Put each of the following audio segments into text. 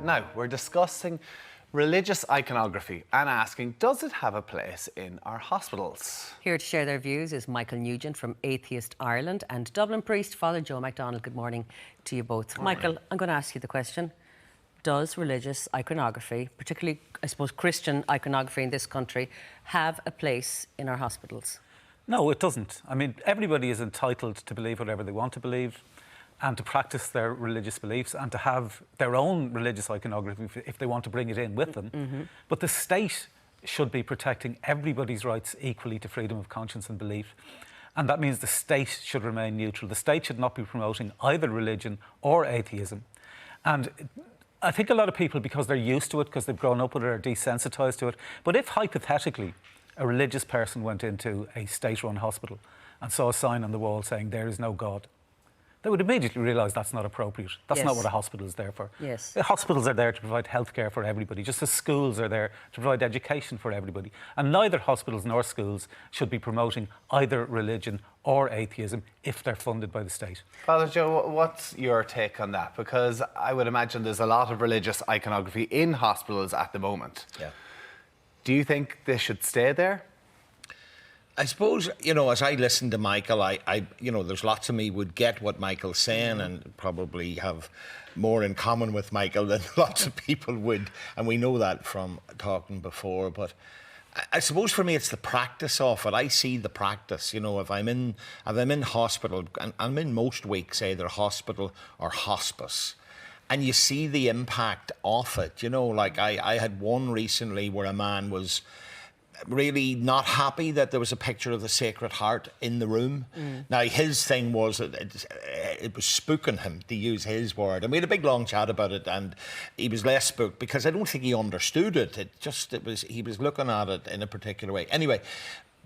Now, we're discussing religious iconography and asking, does it have a place in our hospitals? Here to share their views is Michael Nugent from Atheist Ireland and Dublin priest, Father Joe McDonald. Good morning to you both. Morning. Michael, I'm going to ask you the question. Does religious iconography, particularly, I suppose, Christian iconography in this country, have a place in our hospitals? No, it doesn't. I mean, everybody is entitled to believe whatever they want to believe and to practice their religious beliefs and to have their own religious iconography if they want to bring it in with them. But the state should be protecting everybody's rights equally to freedom of conscience and belief. And that means the state should remain neutral. The state should not be promoting either religion or atheism. And I think a lot of people, because they're used to it, because they've grown up with it, are desensitised to it. But if, hypothetically, a religious person went into a state-run hospital and saw a sign on the wall saying, "There is no God," they would immediately realise that's not appropriate. That's not what a hospital is there for. Yes. The hospitals are there to provide healthcare for everybody, just as schools are there to provide education for everybody. And neither hospitals nor schools should be promoting either religion or atheism if they're funded by the state. Father Joe, what's your take on that? Because I would imagine there's a lot of religious iconography in hospitals at the moment. Yeah. Do you think they should stay there? I suppose, as I listen to Michael, there's lots of me would get what Michael's saying and probably have more in common with Michael than lots of people would. And we know that from talking before. But I suppose for me, it's the practice of it. I see the practice, if I'm in hospital, and I'm in most weeks, either hospital or hospice. And you see the impact of it, like I had one recently where a man was really not happy that there was a picture of the Sacred Heart in the room. Now, his thing was that it was spooking him, to use his word. And we had a big, long chat about it, and he was less spooked because I don't think he understood it. He was looking at it in a particular way. Anyway,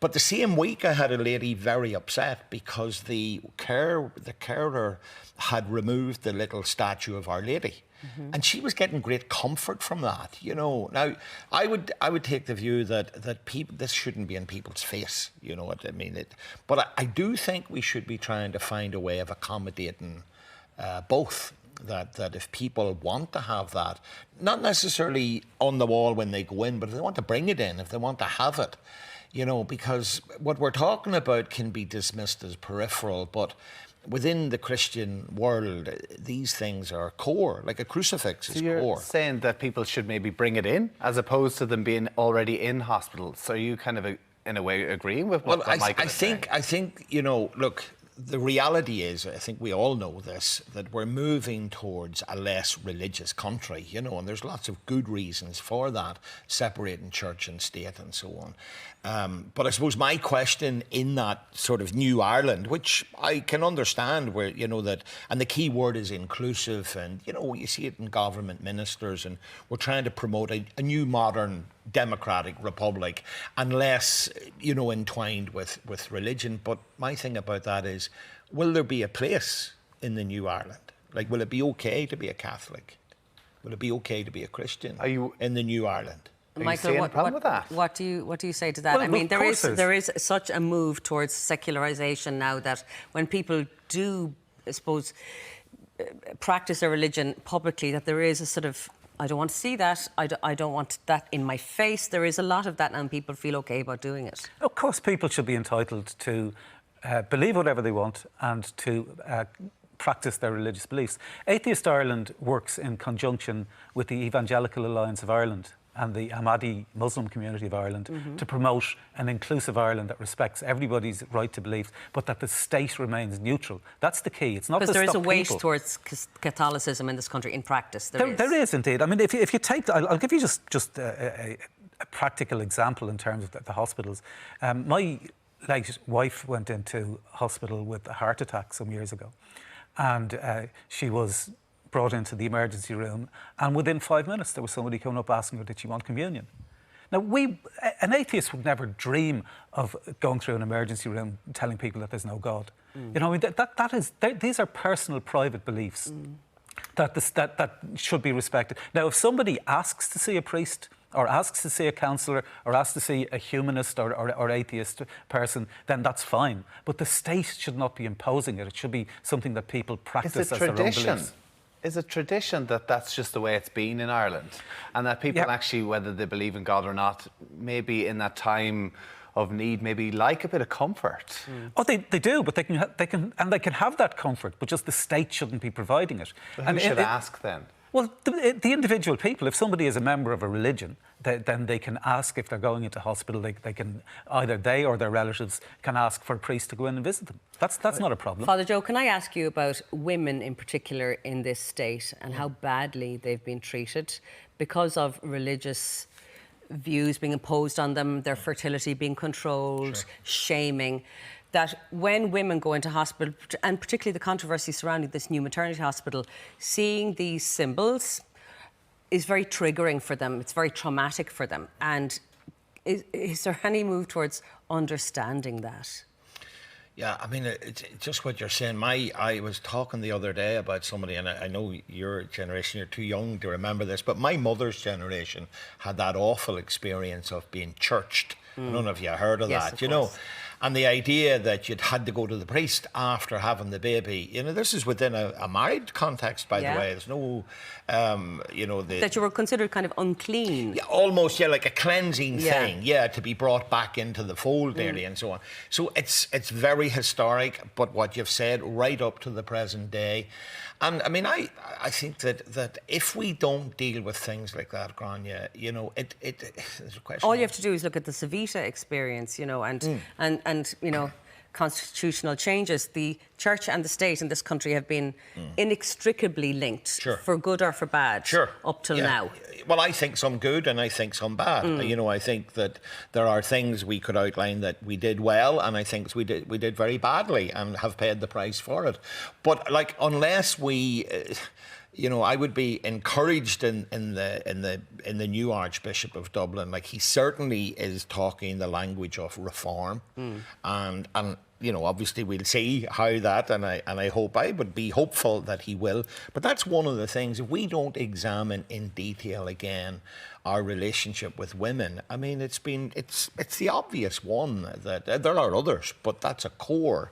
but the same week I had a lady very upset because the carer had removed the little statue of Our Lady. And she was getting great comfort from that, Now, I would take the view that this shouldn't be in people's face, you know what I mean? But I do think we should be trying to find a way of accommodating both. That if people want to have that, not necessarily on the wall when they go in, but if they want to bring it in, if they want to have it, because what we're talking about can be dismissed as peripheral, but within the Christian world, these things are core, like a crucifix is you're core. Saying that people should maybe bring it in as opposed to them being already in hospitals. So are you kind of, in a way, agreeing with what Michael is saying? I think, look, the reality is, I think we all know this, that we're moving towards a less religious country, and there's lots of good reasons for that, separating church and state and so on. But I suppose my question in that sort of new Ireland, which I can understand where, that, and the key word is inclusive, and, you see it in government ministers, and we're trying to promote a new modern democratic republic and less, entwined with religion. But my thing about that is, will there be a place in the new Ireland? Like, will it be okay to be a Catholic? Will it be okay to be a Christian in the new Ireland? Michael, what do you say to that? Well, I mean, there is such a move towards secularisation now that when people do, I suppose, practice their religion publicly, that there is a sort of, I don't want to see that, I don't want that in my face. There is a lot of that, and people feel okay about doing it. Of course, people should be entitled to believe whatever they want and to practice their religious beliefs. Atheist Ireland works in conjunction with the Evangelical Alliance of Ireland and the Ahmadi Muslim community of Ireland to promote an inclusive Ireland that respects everybody's right to belief, but that the state remains neutral. That's the key. It's not because there is a weight people towards Catholicism in this country in practice. There is indeed. I mean, if you take, I'll give you just a practical example in terms of the hospitals. My late wife went into hospital with a heart attack some years ago, and she was brought into the emergency room, and within 5 minutes there was somebody coming up asking her, did she want communion? Now, an atheist would never dream of going through an emergency room telling people that there's no God. These are personal, private beliefs that should be respected. Now, if somebody asks to see a priest or asks to see a counsellor or asks to see a humanist or atheist person, then that's fine. But the state should not be imposing it. It should be something that people practice as their own beliefs. is it tradition that that's just the way it's been in Ireland, and that people actually, whether they believe in God or not, maybe in that time of need, maybe like a bit of comfort? Oh, they do, but they can have that comfort, but just the state shouldn't be providing it. But who should ask then? Well, the individual people, if somebody is a member of a religion, then they can ask if they're going into hospital. They can, either they or their relatives can ask for a priest to go in and visit them. That's not a problem. Father Joe, can I ask you about women in particular in this state and how badly they've been treated because of religious views being imposed on them, their fertility being controlled, shaming? That when women go into hospital, and particularly the controversy surrounding this new maternity hospital, seeing these symbols is very triggering for them. It's very traumatic for them. And is there any move towards understanding that? Yeah, I mean, it's just what you're saying. I was talking the other day about somebody, and I know your generation, you're too young to remember this, but my mother's generation had that awful experience of being churched. I don't know if you heard of that, you know. And the idea that you'd had to go to the priest after having the baby, you know, this is within a married context, by the way. There's no, you know... that you were considered kind of unclean. Yeah, almost, like a cleansing thing, to be brought back into the fold nearly and so on. So it's very historic, but what you've said, right up to the present day. And I mean, I think that if we don't deal with things like that, Grania, you know, there's a question. All you have to do is look at the Civita experience, you know, and you know, constitutional changes. The church and the state in this country have been inextricably linked, for good or for bad, up till now. Well, I think some good and I think some bad. You know, I think that there are things we could outline that we did well, and I think we did very badly and have paid the price for it. But like, unless we, you know, I would be encouraged in the new Archbishop of Dublin. Like, he certainly is talking the language of reform, and you know, obviously we'll see how that, and I hope, I would be hopeful that he will. But that's one of the things, if we don't examine in detail again our relationship with women, I mean, it's the obvious one that there are others, but that's a core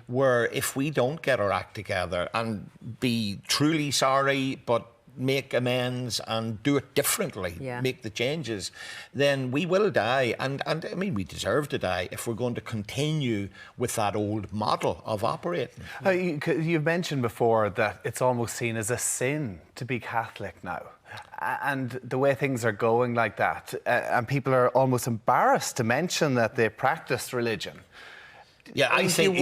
where if we don't get our act together and be truly sorry, but make amends and do it differently, make the changes, then we will die. And I mean, we deserve to die if we're going to continue with that old model of operating. You've mentioned before that it's almost seen as a sin to be Catholic now. And the way things are going like that, and people are almost embarrassed to mention that they practice religion. Yeah, I think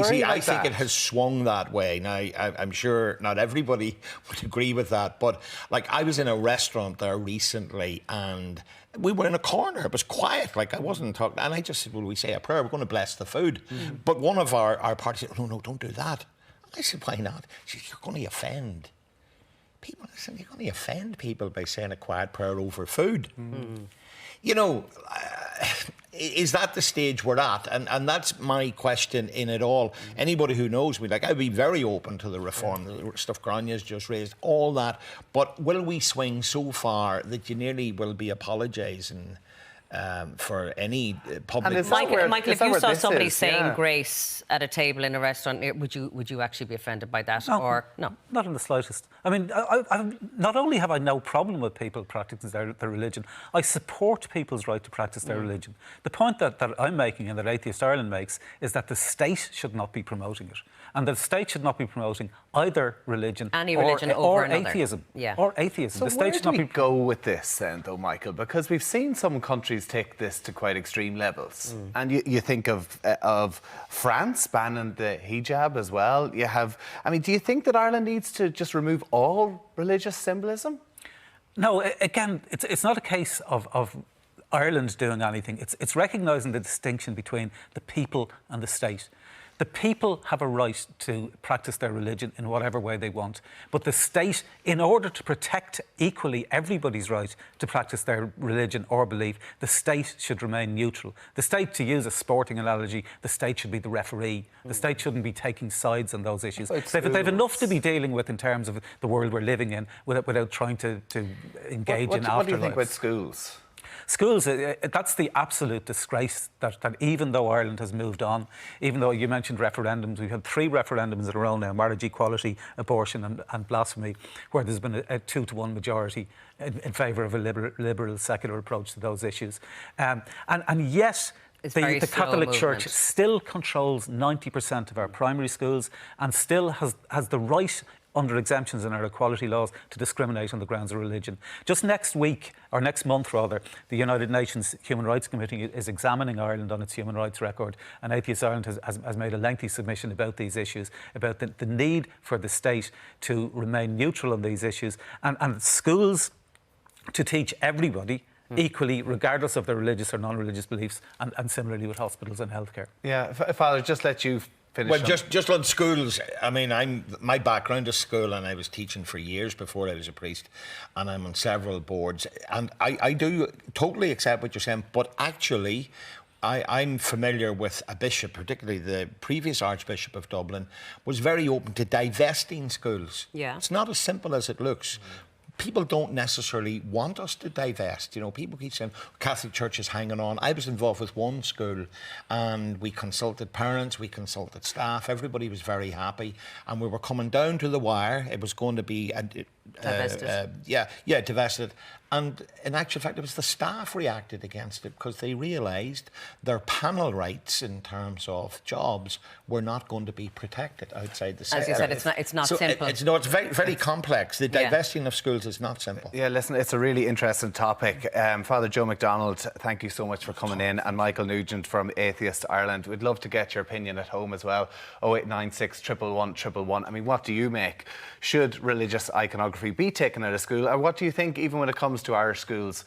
it has swung that way. Now, I'm sure not everybody would agree with that, but like, I was in a restaurant there recently and we were in a corner. It was quiet, like I wasn't talking. And I just said, well, we say a prayer, we're going to bless the food. But one of our parties said, no, don't do that. I said, why not? She said, you're going to offend people. I said, you're going to offend people by saying a quiet prayer over food. You know, is that the stage we're at? And that's my question in it all. Anybody who knows me, like, I'd be very open to the reform, the stuff Grania's just raised, all that. But will we swing so far that you nearly will be apologising for any public... Michael, if you saw somebody saying grace at a table in a restaurant, would you actually be offended by that? No, or no? Not in the slightest. I mean, I not only have I no problem with people practicing their religion, I support people's right to practice their religion. The point that I'm making and that Atheist Ireland makes is that the state should not be promoting it. And the state should not be promoting either religion, or atheism. Or atheism. So the state where do we go with this then, though, Michael? Because we've seen some countries take this to quite extreme levels. And you think of France banning the hijab as well. You have, I mean, do you think that Ireland needs to just remove all religious symbolism? No, again, it's not a case of Ireland doing anything. It's recognising the distinction between the people and the state. The people have a right to practice their religion in whatever way they want. But the state, in order to protect equally everybody's right to practice their religion or belief, the state should remain neutral. The state, to use a sporting analogy, the state should be the referee. The state shouldn't be taking sides on those issues. They've enough to be dealing with in terms of the world we're living in without trying to engage in afterlife. What do you think about schools? schools, that's the absolute disgrace that even though Ireland has moved on, even though you mentioned referendums, we've had 3 referendums in a row now, marriage equality, abortion and blasphemy, where there's been a 2-to-1 majority in favour of a liberal secular approach to those issues. And yet, the Catholic Church still controls 90% of our primary schools and still has the right, under exemptions in our equality laws, to discriminate on the grounds of religion. Just next week, or next month rather, the United Nations Human Rights Committee is examining Ireland on its human rights record, and Atheist Ireland has made a lengthy submission about these issues, about the need for the state to remain neutral on these issues, and schools to teach everybody equally, regardless of their religious or non-religious beliefs, and similarly with hospitals and healthcare. Yeah, Father, just let you finish. Well, just on schools, I mean, my background is school, and I was teaching for years before I was a priest, and I'm on several boards, and I do totally accept what you're saying, but actually, I'm familiar with a bishop, particularly the previous Archbishop of Dublin, was very open to divesting schools. Yeah. It's not as simple as it looks. People don't necessarily want us to divest. You know, people keep saying Catholic Church is hanging on. I was involved with one school, and we consulted parents, we consulted staff. Everybody was very happy, and we were coming down to the wire. It was going to be divested. Divested. And in actual fact, it was the staff reacted against it because they realised their panel rights in terms of jobs were not going to be protected outside the sector. As you said, it's not simple. It's very, very complex. The divesting of schools is not simple. Yeah, listen, it's a really interesting topic. Father Joe McDonald, thank you so much for coming in, and Michael Nugent from Atheist Ireland. We'd love to get your opinion at home as well. 0896 111 111. I mean, what do you make? Should religious iconography be taken out of school, or what do you think, even when it comes to Irish schools?